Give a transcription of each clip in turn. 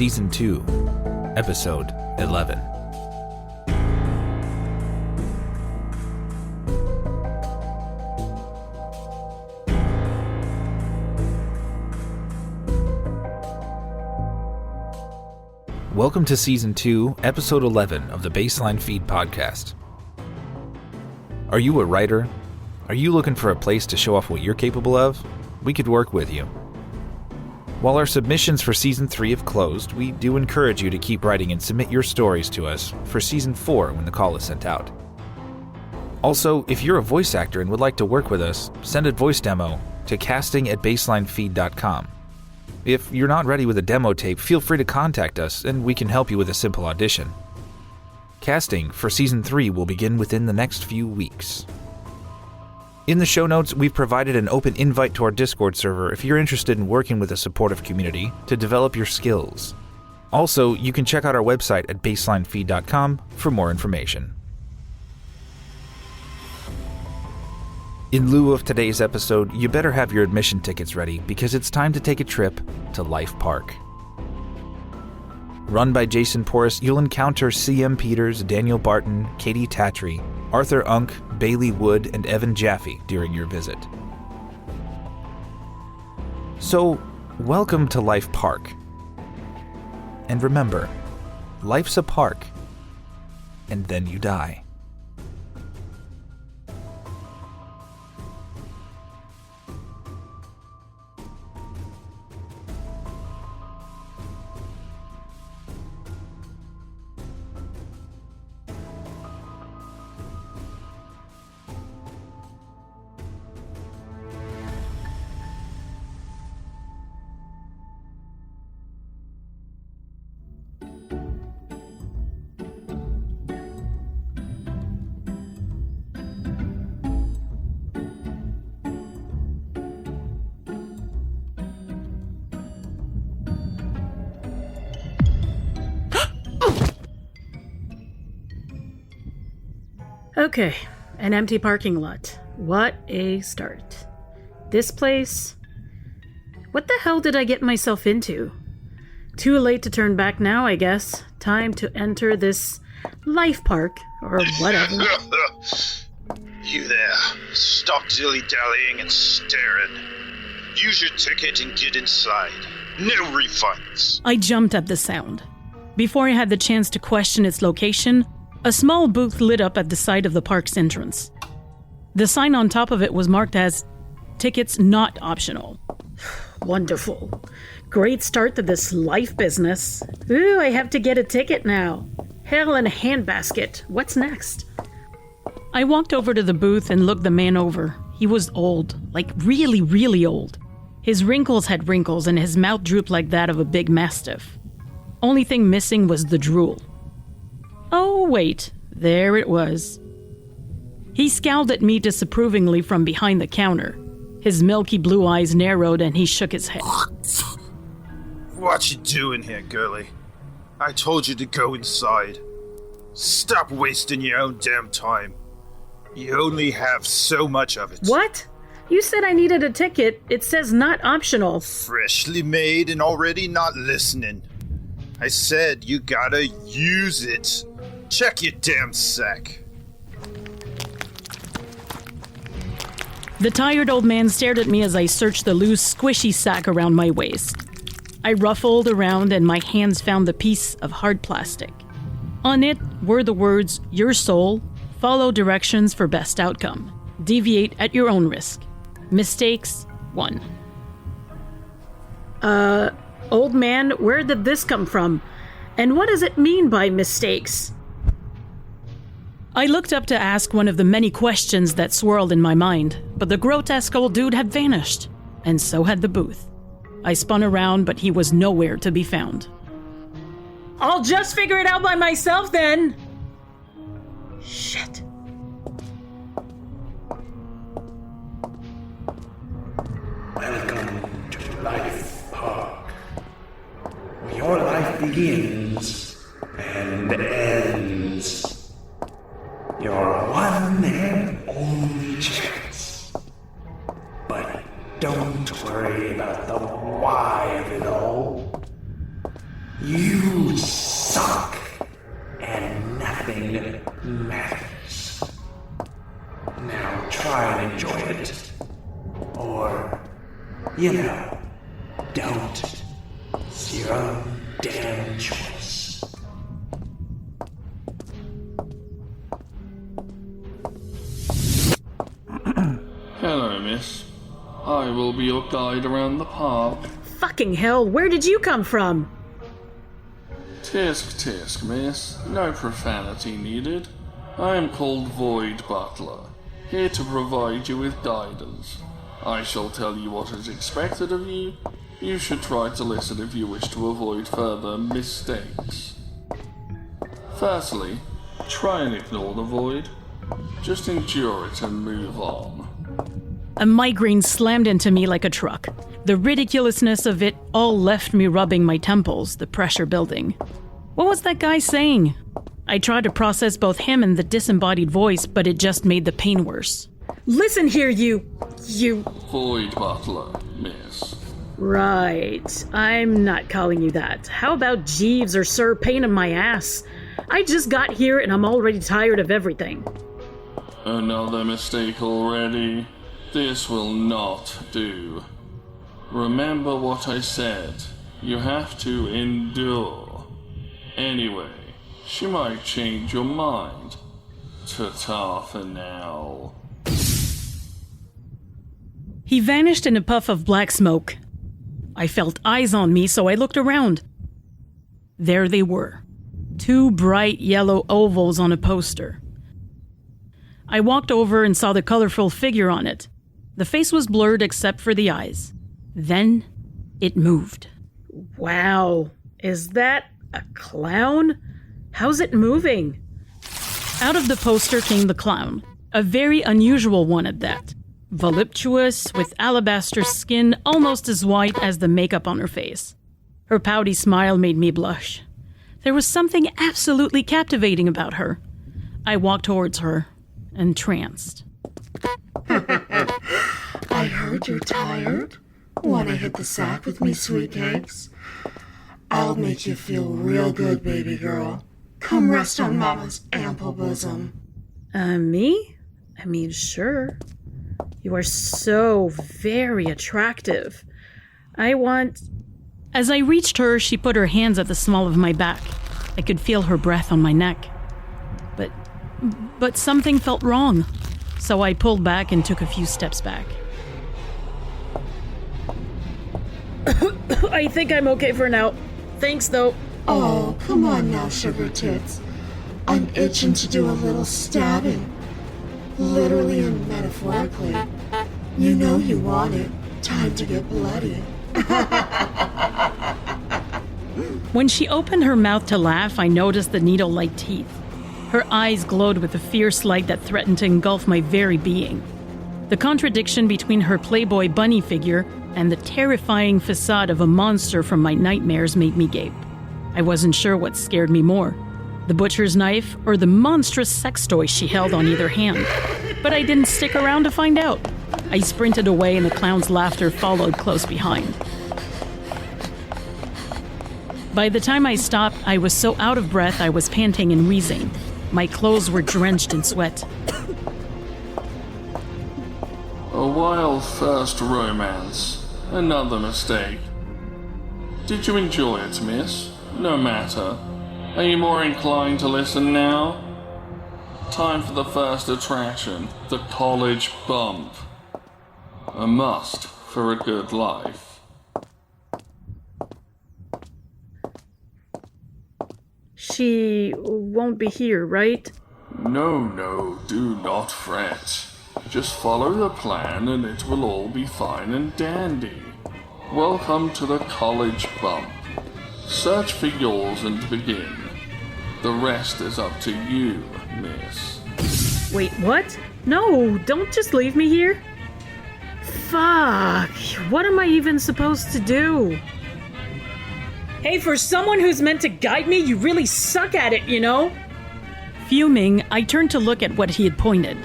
Season 2, Episode 11. Welcome to Season 2, Episode 11 of the Baseline Feed podcast. Are you a writer? Are you looking for a place to show off what you're capable of? We could work with you. While our submissions for Season 3 have closed, we do encourage you to keep writing and submit your stories to us for Season 4 when the call is sent out. Also, if you're a voice actor and would like to work with us, send a voice demo to casting@baselinefeed.com. If you're not ready with a demo tape, feel free to contact us and we can help you with a simple audition. Casting for Season 3 will begin within the next few weeks. In the show notes, we've provided an open invite to our Discord server if you're interested in working with a supportive community to develop your skills. Also, you can check out our website at baselinefeed.com for more information. In lieu of today's episode, you better have your admission tickets ready because it's time to take a trip to Life Park. Run by Jason Pouris, you'll encounter C.M. Peters, Daniel Barton, Katey Tattrie, Arthur Unk, Bailey Wood, and Evan Jaffe during your visit. So, welcome to Life Park. And remember, life's a park, and then you die. Okay, an empty parking lot. What a start. This place... What the hell did I get myself into? Too late to turn back now, I guess. Time to enter this Life Park, or whatever. You there. Stop dilly-dallying and staring. Use your ticket and get inside. No refunds. I jumped at the sound. Before I had the chance to question its location, a small booth lit up at the side of the park's entrance. The sign on top of it was marked as "Tickets Not Optional." Wonderful. Great start to this life business. Ooh, I have to get a ticket now. Hell in a handbasket. What's next? I walked over to the booth and looked the man over. He was old, like really, really old. His wrinkles had wrinkles and his mouth drooped like that of a big mastiff. Only thing missing was the drool. Oh, wait. There it was. He scowled at me disapprovingly from behind the counter. His milky blue eyes narrowed and he shook his head. What you doing here, girlie? I told you to go inside. Stop wasting your own damn time. You only have so much of it. What? You said I needed a ticket. It says not optional. Freshly made and already not listening. I said you gotta use it. Check your damn sack. The tired old man stared at me as I searched the loose, squishy sack around my waist. I ruffled around and my hands found the piece of hard plastic. On it were the words, "Your soul, follow directions for best outcome. Deviate at your own risk. Mistakes, 1. Old man, where did this come from? And what does it mean by mistakes?" I looked up to ask one of the many questions that swirled in my mind, but the grotesque old dude had vanished, and so had the booth. I spun around, but he was nowhere to be found. "I'll just figure it out by myself then!" Shit. Welcome to Life Park, where your life begins and ends. Your one and only chance. Don't worry about the why of it all. You suck, and nothing matters. Now try and enjoy it. Or, don't. It's your own damn choice. Hello, miss. I will be your guide around the park. Fucking hell, where did you come from? Tisk, miss. No profanity needed. I am called Void Butler, here to provide you with guidance. I shall tell you what is expected of you. You should try to listen if you wish to avoid further mistakes. Firstly, try and ignore the void. Just endure it and move on. A migraine slammed into me like a truck. The ridiculousness of it all left me rubbing my temples, the pressure building. What was that guy saying? I tried to process both him and the disembodied voice, but it just made the pain worse. Listen here, you... Void Butler, miss. Right. I'm not calling you that. How about Jeeves or Sir Pain in my ass? I just got here and I'm already tired of everything. Another mistake already? This will not do. Remember what I said. You have to endure. Anyway, she might change your mind. Ta-ta for now. He vanished in a puff of black smoke. I felt eyes on me, so I looked around. There they were. 2 bright yellow ovals on a poster. I walked over and saw the colorful figure on it. The face was blurred except for the eyes. Then it moved. Wow, is that a clown? How's it moving? Out of the poster came the clown, a very unusual one at that. Voluptuous, with alabaster skin almost as white as the makeup on her face. Her pouty smile made me blush. There was something absolutely captivating about her. I walked towards her, entranced. I heard you're tired. Wanna hit the sack with me, sweet cakes? I'll make you feel real good, baby girl. Come rest on Mama's ample bosom. Me? I mean, sure. You are so very attractive. As I reached her, she put her hands at the small of my back. I could feel her breath on my neck. But something felt wrong. So I pulled back and took a few steps back. I think I'm okay for now. Thanks, though. Oh, come on now, sugar tits. I'm itching to do a little stabbing. Literally and metaphorically. You know you want it. Time to get bloody. When she opened her mouth to laugh, I noticed the needle-like teeth. Her eyes glowed with a fierce light that threatened to engulf my very being. The contradiction between her Playboy bunny figure and the terrifying facade of a monster from my nightmares made me gape. I wasn't sure what scared me more, the butcher's knife or the monstrous sex toy she held on either hand. But I didn't stick around to find out. I sprinted away and the clown's laughter followed close behind. By the time I stopped, I was so out of breath I was panting and wheezing. My clothes were drenched in sweat. A wild first romance. Another mistake. Did you enjoy it, miss? No matter. Are you more inclined to listen now? Time for the first attraction, the college bump. A must for a good life. She won't be here, right? No, do not fret. Just follow the plan and it will all be fine and dandy. Welcome to the college bump. Search for yours and begin. The rest is up to you, miss. Wait, what? No, don't just leave me here. Fuck, what am I even supposed to do? Hey, for someone who's meant to guide me, you really suck at it, you know? Fuming, I turned to look at what he had pointed.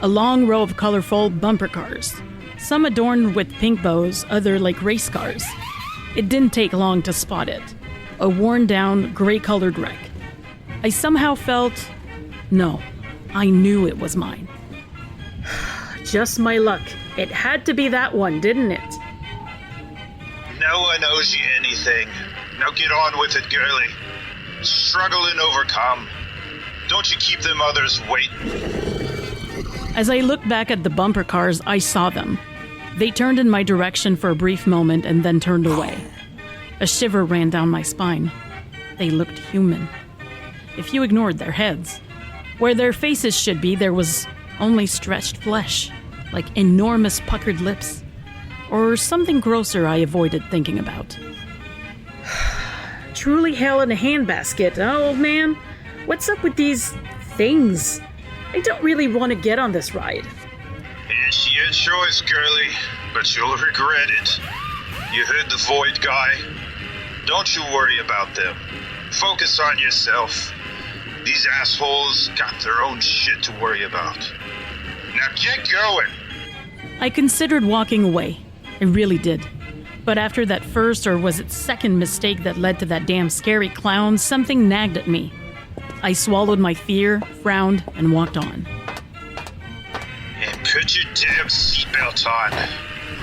A long row of colorful bumper cars. Some adorned with pink bows, other like race cars. It didn't take long to spot it. a worn-down, gray-colored wreck. I somehow felt... No, I knew it was mine. Just my luck. It had to be that one, didn't it? No one owes you anything. Now get on with it, girlie. Struggle and overcome. Don't you keep them others waiting. As I looked back at the bumper cars, I saw them. They turned in my direction for a brief moment and then turned away. A shiver ran down my spine. They looked human. If you ignored their heads. Where their faces should be, there was only stretched flesh, like enormous puckered lips. Or something grosser I avoided thinking about. Truly hell in a handbasket, huh, old man? What's up with these things? I don't really want to get on this ride. It's your choice, girlie, but you'll regret it. You heard the Void guy. Don't you worry about them. Focus on yourself. These assholes got their own shit to worry about. Now get going! I considered walking away. I really did. But after that first, or was it second mistake that led to that damn scary clown, something nagged at me. I swallowed my fear, frowned, and walked on. And put your damn seatbelt on.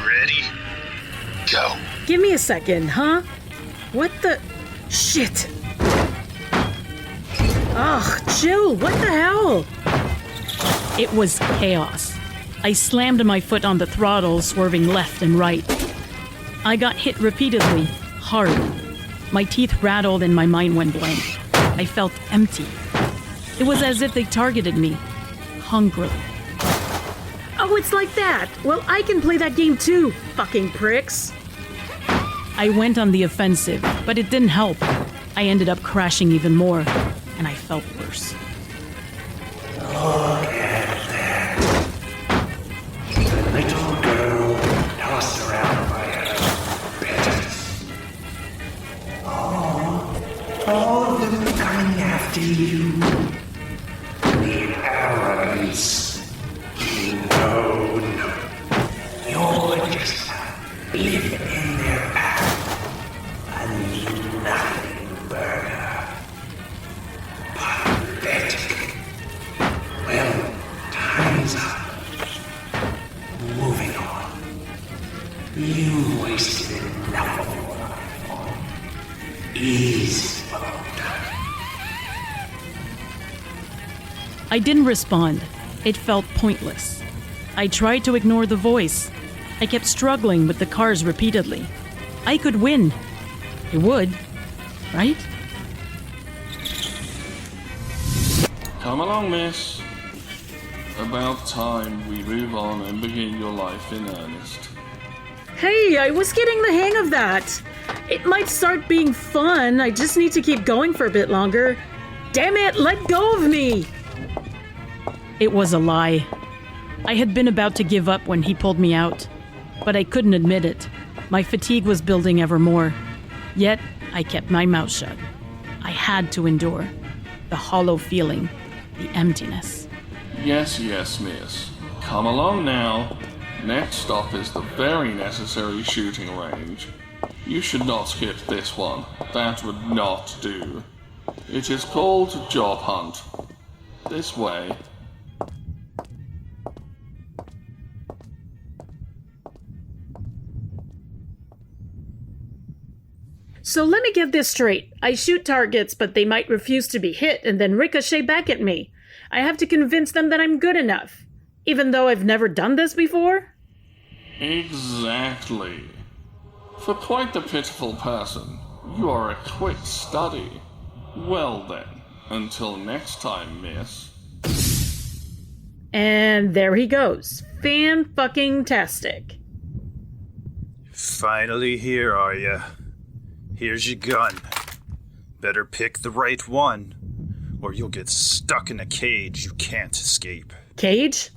Ready? Go. Give me a second, huh? What the... Shit! Ugh, Jill, what the hell? It was chaos. I slammed my foot on the throttle, swerving left and right. I got hit repeatedly, hard. My teeth rattled and my mind went blank. I felt empty. It was as if they targeted me, hungrily. Oh, it's like that. Well, I can play that game too, fucking pricks. I went on the offensive, but it didn't help. I ended up crashing even more, and I felt worse. Look at that. The little girl tossed around by her betters. All of them coming after you. The arrogance. No. You're just living in their path. A nothing burger. Pathetic. Well, time's up. Moving on. You wasted enough of your life on easy mode. I didn't respond. It felt pointless. I tried to ignore the voice. I kept struggling with the cars repeatedly. I could win. I would, right? Come along, miss. About time we move on and begin your life in earnest. Hey, I was getting the hang of that. It might start being fun. I just need to keep going for a bit longer. Damn it, let go of me! It was a lie. I had been about to give up when he pulled me out, but I couldn't admit it. My fatigue was building ever more. Yet, I kept my mouth shut. I had to endure. The hollow feeling, the emptiness. Yes, miss. Come along now. Next stop is the very necessary shooting range. You should not skip this one. That would not do. It is called Job Hunt. This way. So let me get this straight. I shoot targets, but they might refuse to be hit and then ricochet back at me. I have to convince them that I'm good enough, even though I've never done this before? Exactly. For quite the pitiful person, you are a quick study. Well then, until next time, miss. And there he goes. Fan-fucking-tastic. Finally here, are ya? Here's your gun. Better pick the right one, or you'll get stuck in a cage you can't escape. Cage?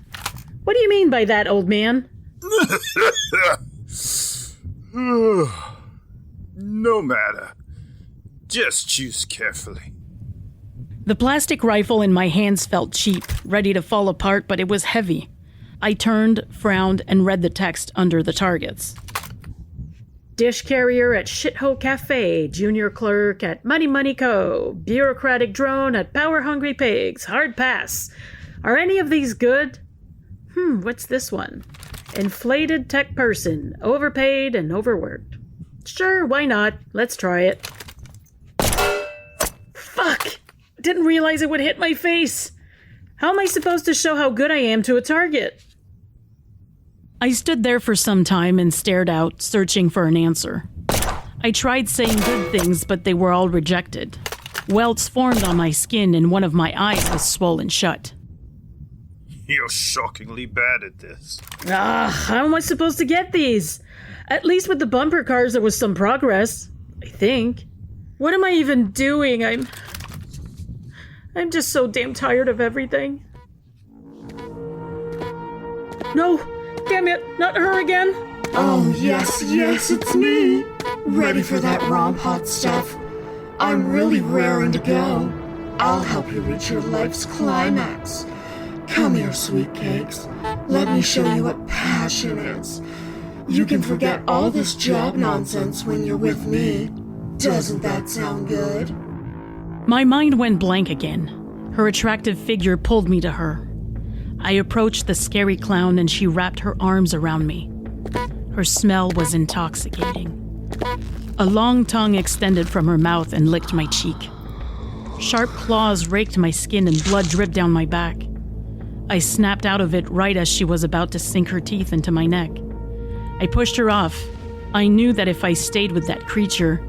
What do you mean by that, old man? No matter. Just choose carefully. The plastic rifle in my hands felt cheap, ready to fall apart, but it was heavy. I turned, frowned, and read the text under the targets. dish carrier at Shithole Cafe, junior clerk at Money Money Co., bureaucratic drone at Power Hungry Pigs, hard pass. Are any of these good? What's this one? Inflated tech person, overpaid and overworked. Sure, why not? Let's try it. Fuck! Didn't realize it would hit my face. How am I supposed to show how good I am to a target? I stood there for some time and stared out, searching for an answer. I tried saying good things, but they were all rejected. Welts formed on my skin and one of my eyes was swollen shut. You're shockingly bad at this. How am I supposed to get these? At least with the bumper cars there was some progress, I think. What am I even doing? I'm just so damn tired of everything. No, damn it, not her again. Oh, yes, it's me. Ready for that romp hot stuff. I'm really raring to go. I'll help you reach your life's climax. Come here, sweet cakes. Let me show you what passion is. You can forget all this job nonsense when you're with me. Doesn't that sound good? My mind went blank again. Her attractive figure pulled me to her. I approached the scary clown and she wrapped her arms around me. Her smell was intoxicating. A long tongue extended from her mouth and licked my cheek. Sharp claws raked my skin and blood dripped down my back. I snapped out of it right as she was about to sink her teeth into my neck. I pushed her off. I knew that if I stayed with that creature,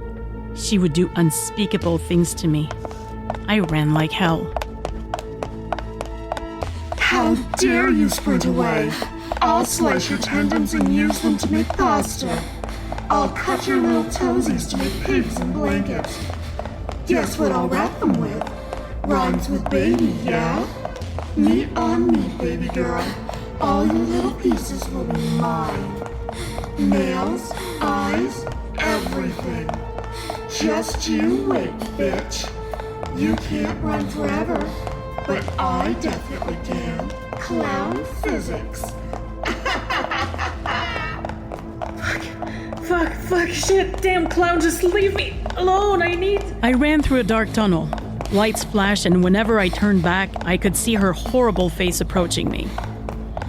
she would do unspeakable things to me. I ran like hell. How dare you sprint away? I'll slice your tendons and use them to make pasta. I'll cut your little toesies to make pigs and blankets. Guess what I'll wrap them with? Rhymes with baby, yeah? Meat on meat, baby girl. All your little pieces will be mine. Nails, eyes, everything. Just you wait, bitch. You can't run forever, but I definitely can. Clown physics. Fuck, shit, damn clown, just leave me alone, I ran through a dark tunnel. Lights flashed, and whenever I turned back, I could see her horrible face approaching me.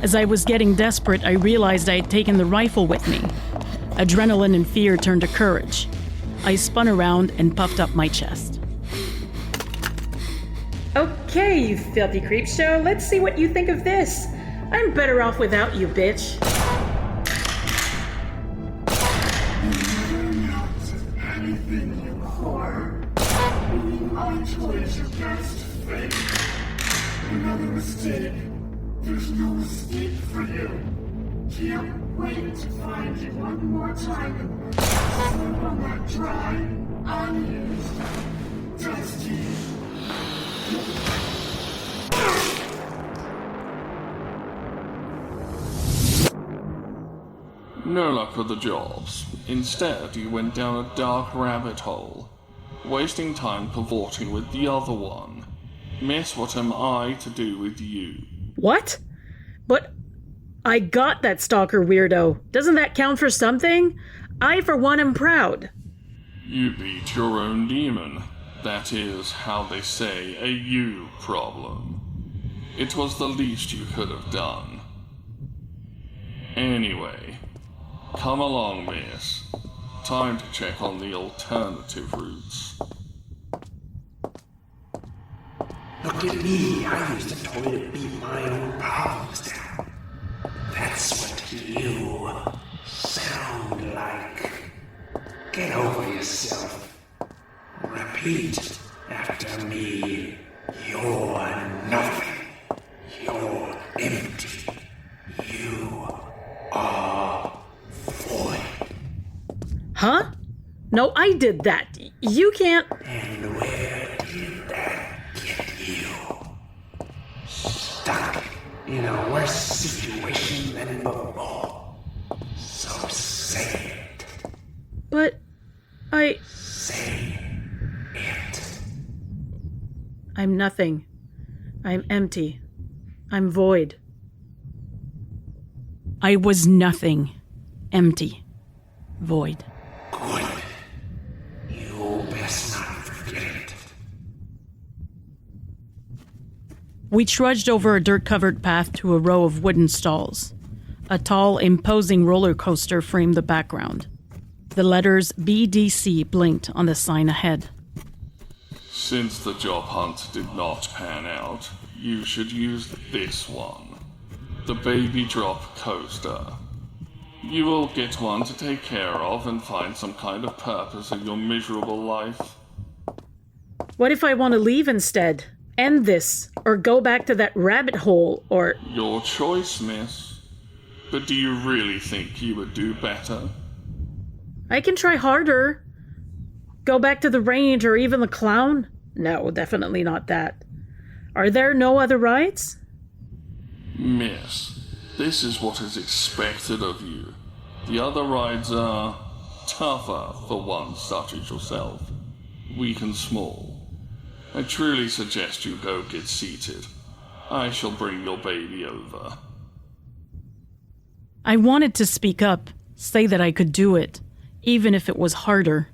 As I was getting desperate, I realized I had taken the rifle with me. Adrenaline and fear turned to courage. I spun around and puffed up my chest. Okay, you filthy creep show, let's see what you think of this. I'm better off without you, bitch. Anything, you whore. My choice your best fate. Another mistake. There's no escape for you. Can't wait to find you one more time and slip on that dry, unused, dusty. No luck with the jobs. Instead, you went down a dark rabbit hole, wasting time cavorting with the other one. Miss, what am I to do with you? What? But I got that stalker weirdo. Doesn't that count for something? I, for one, am proud. You beat your own demon. That is, how they say, a you problem. It was the least you could have done. Anyway, come along, miss. Time to check on the alternative routes. Look at me, I used a toy to beat my own problems down. That's what you sound like. Get over yourself. Repeat after me. You're nothing. You're empty. You are void. Huh? No, I did that. You can't... And where did that get you? Stuck in a worse situation than before. So say it. But I... Say it. I'm nothing. I'm empty. I'm void. I was nothing. Empty. Void. We trudged over a dirt-covered path to a row of wooden stalls. A tall, imposing roller coaster framed the background. The letters BDC blinked on the sign ahead. Since the job hunt did not pan out, you should use this one. The baby drop coaster. You will get one to take care of and find some kind of purpose in your miserable life. What if I want to leave instead? End this, or go back to that rabbit hole, or... Your choice, miss. But do you really think you would do better? I can try harder. Go back to the range or even the clown? No, definitely not that. Are there no other rides? Miss, this is what is expected of you. The other rides are tougher for one such as yourself. Weak and small. I truly suggest you go get seated. I shall bring your baby over. I wanted to speak up, say that I could do it, even if it was harder,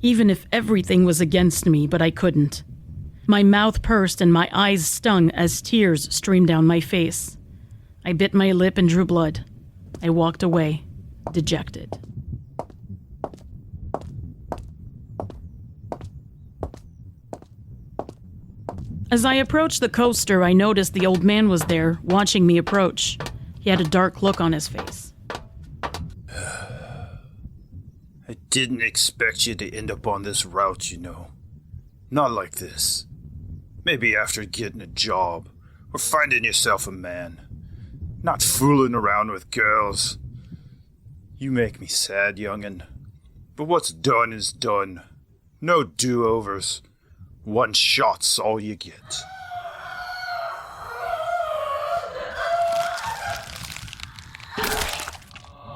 even if everything was against me, but I couldn't. My mouth pursed and my eyes stung as tears streamed down my face. I bit my lip and drew blood. I walked away, dejected. As I approached the coaster, I noticed the old man was there, watching me approach. He had a dark look on his face. I didn't expect you to end up on this route, you know. Not like this. Maybe after getting a job, or finding yourself a man. Not fooling around with girls. You make me sad, young'un. But what's done is done. No do-overs. One shot's all you get.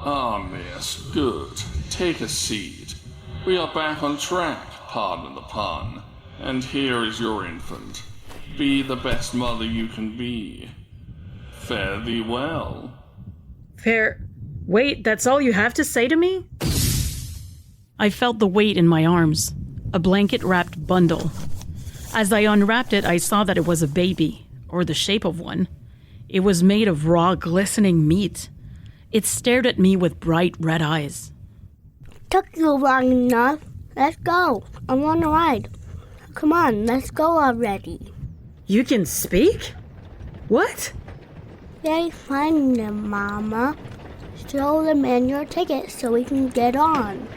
Ah, miss, good. Take a seat. We are back on track, pardon the pun. And here is your infant. Be the best mother you can be. Fare thee well. Wait, that's all you have to say to me? I felt the weight in my arms. A blanket-wrapped bundle. As I unwrapped it, I saw that it was a baby, or the shape of one. It was made of raw, glistening meat. It stared at me with bright red eyes. Took you long enough. Let's go. I want to ride. Come on, let's go already. You can speak? What? They find them, Mama. Show the man your ticket so we can get on.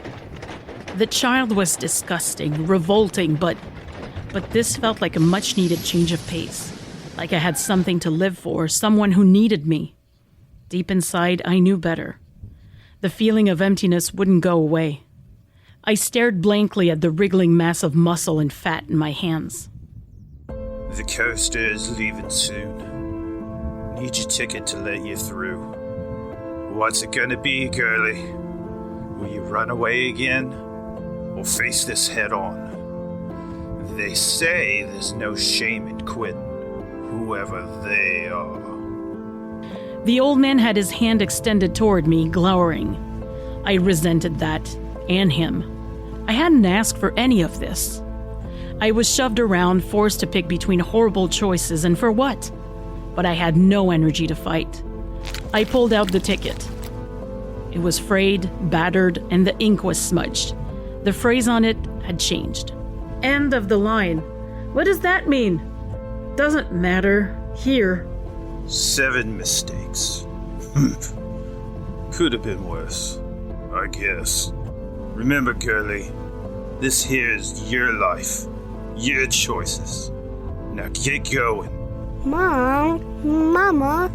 The child was disgusting, revolting, but this felt like a much-needed change of pace. Like I had something to live for, someone who needed me. Deep inside, I knew better. The feeling of emptiness wouldn't go away. I stared blankly at the wriggling mass of muscle and fat in my hands. The coaster is leaving soon. Need your ticket to let you through. What's it gonna be, girlie? Will you run away again? Or face this head on? They say there's no shame in quitting, whoever they are. The old man had his hand extended toward me, glowering. I resented that, and him. I hadn't asked for any of this. I was shoved around, forced to pick between horrible choices, and for what? But I had no energy to fight. I pulled out the ticket. It was frayed, battered, and the ink was smudged. The phrase on it had changed. End of the line. What does that mean? Doesn't matter. Here. 7 mistakes. Could have been worse, I guess. Remember, girlie, this here is your life, your choices. Now get going. Mama.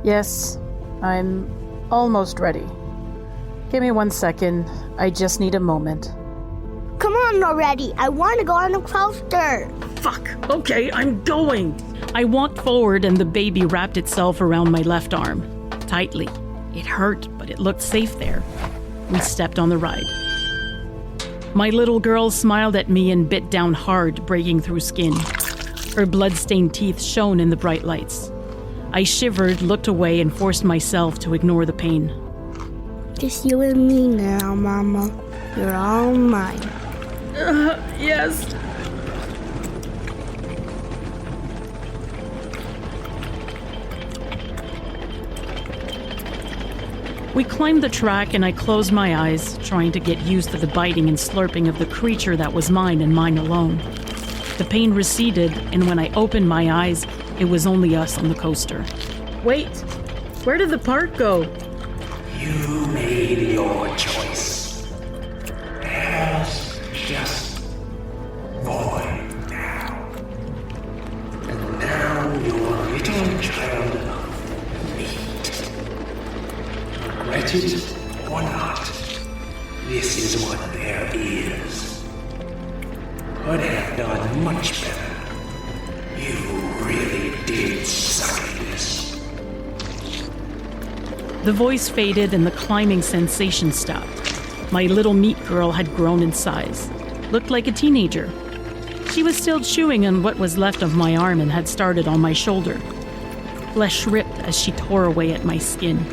Yes, I'm almost ready. Give me 1 second. I just need a moment. Come on already. I want to go on the coaster. Fuck. Okay, I'm going. I walked forward and the baby wrapped itself around my left arm. Tightly. It hurt, but it looked safe there. We stepped on the ride. My little girl smiled at me and bit down hard, breaking through skin. Her blood-stained teeth shone in the bright lights. I shivered, looked away, and forced myself to ignore the pain. Just you and me now, Mama. You're all mine. Yes. We climbed the track and I closed my eyes, trying to get used to the biting and slurping of the creature that was mine and mine alone. The pain receded, and when I opened my eyes, it was only us on the coaster. Wait, where did the park go? You made your choice. There's just void now. And now you're a little child of meat. Regret it or not, this is what there is. Could have done much better. You really did suck at this. The voice faded and the climbing sensation stopped. My little meat girl had grown in size, looked like a teenager. She was still chewing on what was left of my arm and had started on my shoulder. Flesh ripped as she tore away at my skin.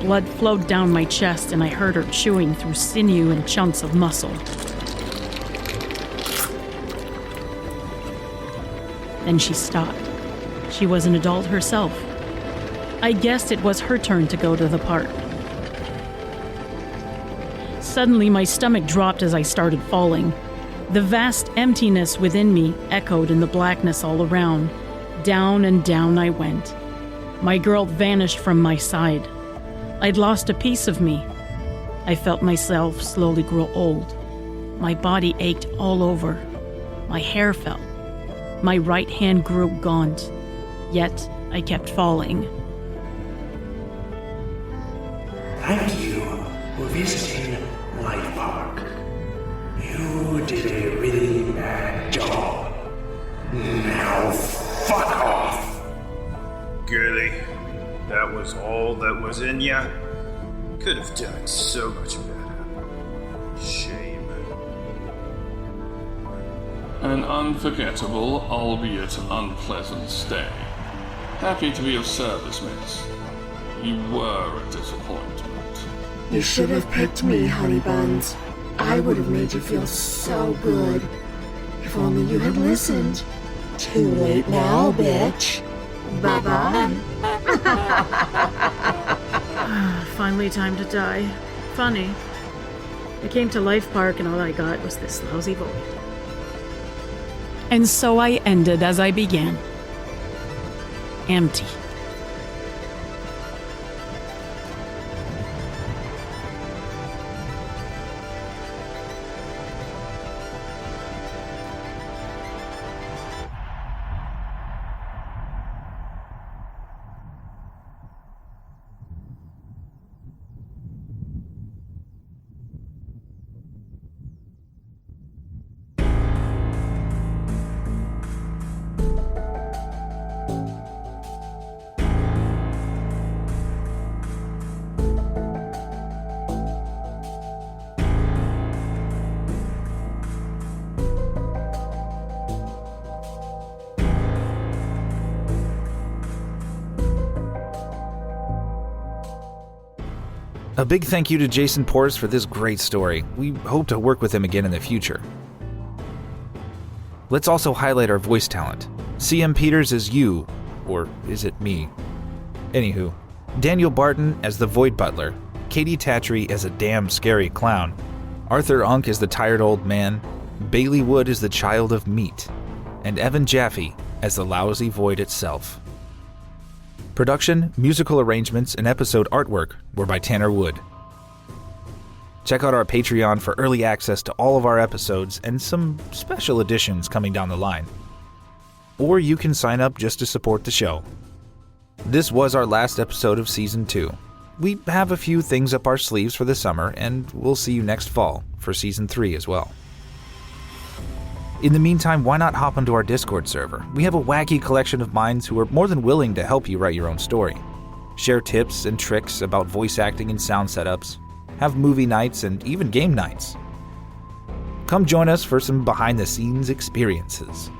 Blood flowed down my chest and I heard her chewing through sinew and chunks of muscle. Then she stopped. She was an adult herself. I guessed it was her turn to go to the park. Suddenly, my stomach dropped as I started falling. The vast emptiness within me echoed in the blackness all around. Down and down I went. My girl vanished from my side. I'd lost a piece of me. I felt myself slowly grow old. My body ached all over. My hair fell. My right hand grew gaunt, yet I kept falling. Thank you for visiting my park. You did a really bad job. Now fuck off! Girly, that was all that was in ya? Could have done so much better. Shame. An unforgettable, albeit unpleasant stay. Happy to be of service, miss. You were a disappointment. You should have picked me, honey buns. I would have made you feel so good. If only you had listened. Too late now, bitch. Bye-bye. Finally time to die. Funny. I came to Life Park and all I got was this lousy void. And so I ended as I began. Empty. A big thank you to Jason Pouris for this great story. We hope to work with him again in the future. Let's also highlight our voice talent. C.M. Peters as you, or is it me? Anywho, Daniel Barton as the Void Butler, Katey Tattrie as a damn scary clown, Arthur Unk as the tired old man, Bailey Wood as the child of meat, and Evan Jaffe as the lousy void itself. Production, musical arrangements, and episode artwork were by Tanner Wood. Check out our Patreon for early access to all of our episodes and some special editions coming down the line. Or you can sign up just to support the show. This was our last episode of Season 2. We have a few things up our sleeves for the summer, and we'll see you next fall for Season 3 as well. In the meantime, why not hop onto our Discord server? We have a wacky collection of minds who are more than willing to help you write your own story. Share tips and tricks about voice acting and sound setups. Have movie nights and even game nights. Come join us for some behind-the-scenes experiences.